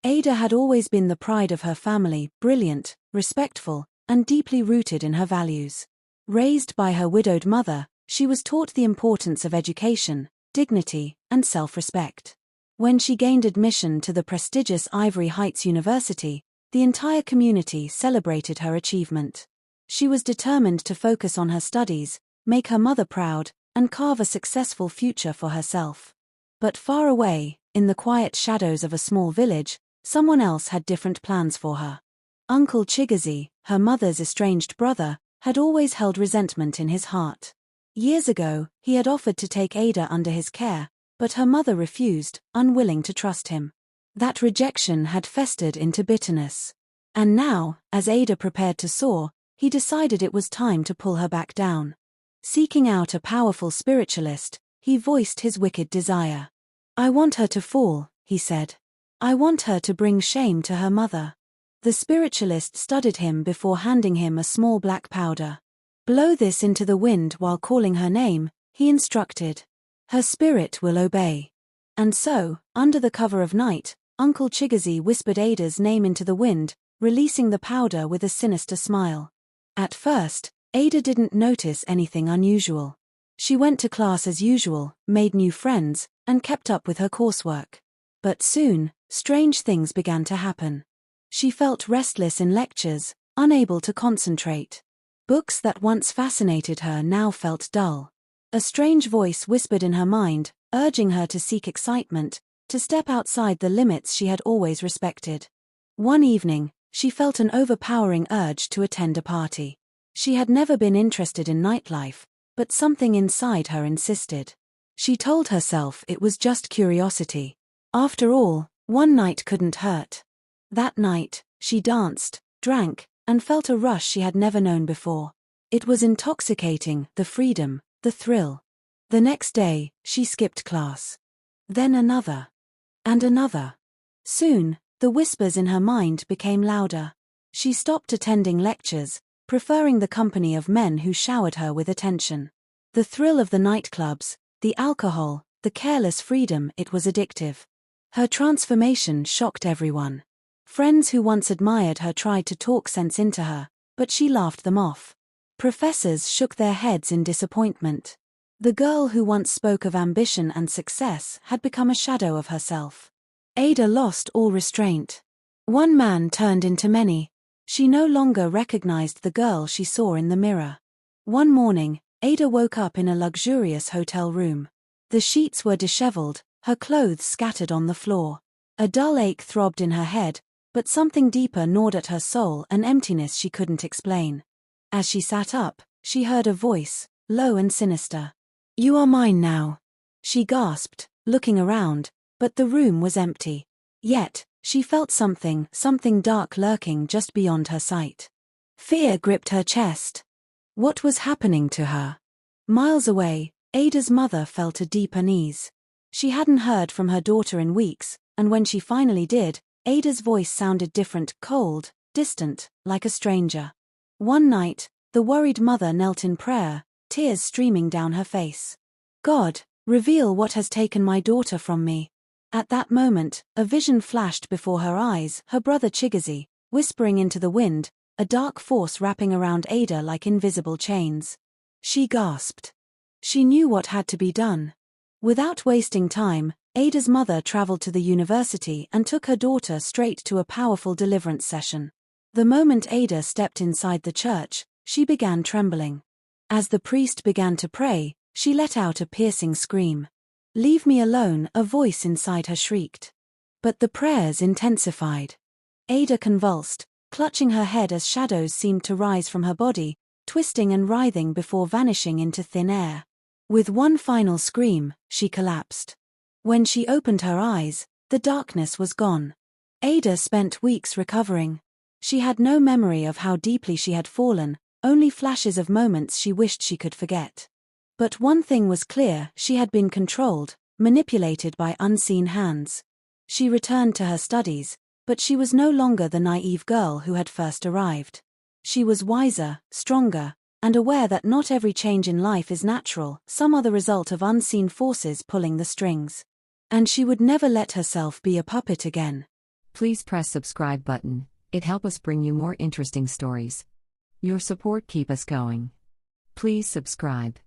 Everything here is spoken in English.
Ada had always been the pride of her family, brilliant, respectful, and deeply rooted in her values. Raised by her widowed mother, she was taught the importance of education, dignity, and self-respect. When she gained admission to the prestigious Ivory Heights University, the entire community celebrated her achievement. She was determined to focus on her studies, make her mother proud, and carve a successful future for herself. But far away, in the quiet shadows of a small village, someone else had different plans for her. Uncle Chigozie, her mother's estranged brother, had always held resentment in his heart. Years ago, he had offered to take Ada under his care, but her mother refused, unwilling to trust him. That rejection had festered into bitterness. And now, as Ada prepared to soar, he decided it was time to pull her back down. Seeking out a powerful spiritualist, he voiced his wicked desire. "I want her to fall," he said. "I want her to bring shame to her mother." The spiritualist studied him before handing him a small black powder. "Blow this into the wind while calling her name," he instructed. "Her spirit will obey." And so, under the cover of night, Uncle Chigozie whispered Ada's name into the wind, releasing the powder with a sinister smile. At first, Ada didn't notice anything unusual. She went to class as usual, made new friends, and kept up with her coursework. But soon, strange things began to happen. She felt restless in lectures, unable to concentrate. Books that once fascinated her now felt dull. A strange voice whispered in her mind, urging her to seek excitement, to step outside the limits she had always respected. One evening, she felt an overpowering urge to attend a party. She had never been interested in nightlife, but something inside her insisted. She told herself it was just curiosity. After all, one night couldn't hurt. That night, she danced, drank, and felt a rush she had never known before. It was intoxicating, the freedom, the thrill. The next day, she skipped class. Then another. And another. Soon, the whispers in her mind became louder. She stopped attending lectures, preferring the company of men who showered her with attention. The thrill of the nightclubs, the alcohol, the careless freedom, it was addictive. Her transformation shocked everyone. Friends who once admired her tried to talk sense into her, but she laughed them off. Professors shook their heads in disappointment. The girl who once spoke of ambition and success had become a shadow of herself. Ada lost all restraint. One man turned into many. She no longer recognized the girl she saw in the mirror. One morning, Ada woke up in a luxurious hotel room. The sheets were disheveled, her clothes scattered on the floor. A dull ache throbbed in her head, but something deeper gnawed at her soul, an emptiness she couldn't explain. As she sat up, she heard a voice, low and sinister. "You are mine now." She gasped, looking around, but the room was empty. Yet, she felt something dark lurking just beyond her sight. Fear gripped her chest. What was happening to her? Miles away, Ada's mother felt a deep unease. She hadn't heard from her daughter in weeks, and when she finally did, Ada's voice sounded different, cold, distant, like a stranger. One night, the worried mother knelt in prayer, tears streaming down her face. "God, reveal what has taken my daughter from me." At that moment, a vision flashed before her eyes, her brother Chigozie, whispering into the wind, a dark force wrapping around Ada like invisible chains. She gasped. She knew what had to be done. Without wasting time, Ada's mother traveled to the university and took her daughter straight to a powerful deliverance session. The moment Ada stepped inside the church, she began trembling. As the priest began to pray, she let out a piercing scream. "Leave me alone," a voice inside her shrieked. But the prayers intensified. Ada convulsed, clutching her head as shadows seemed to rise from her body, twisting and writhing before vanishing into thin air. With one final scream, she collapsed. When she opened her eyes, the darkness was gone. Ada spent weeks recovering. She had no memory of how deeply she had fallen, only flashes of moments she wished she could forget. But one thing was clear, she had been controlled, manipulated by unseen hands. She returned to her studies, but she was no longer the naive girl who had first arrived. She was wiser, stronger, and aware that not every change in life is natural, some are the result of unseen forces pulling the strings. And she would never let herself be a puppet again. Please press subscribe button, it help us bring you more interesting stories. Your support keep us going. Please subscribe.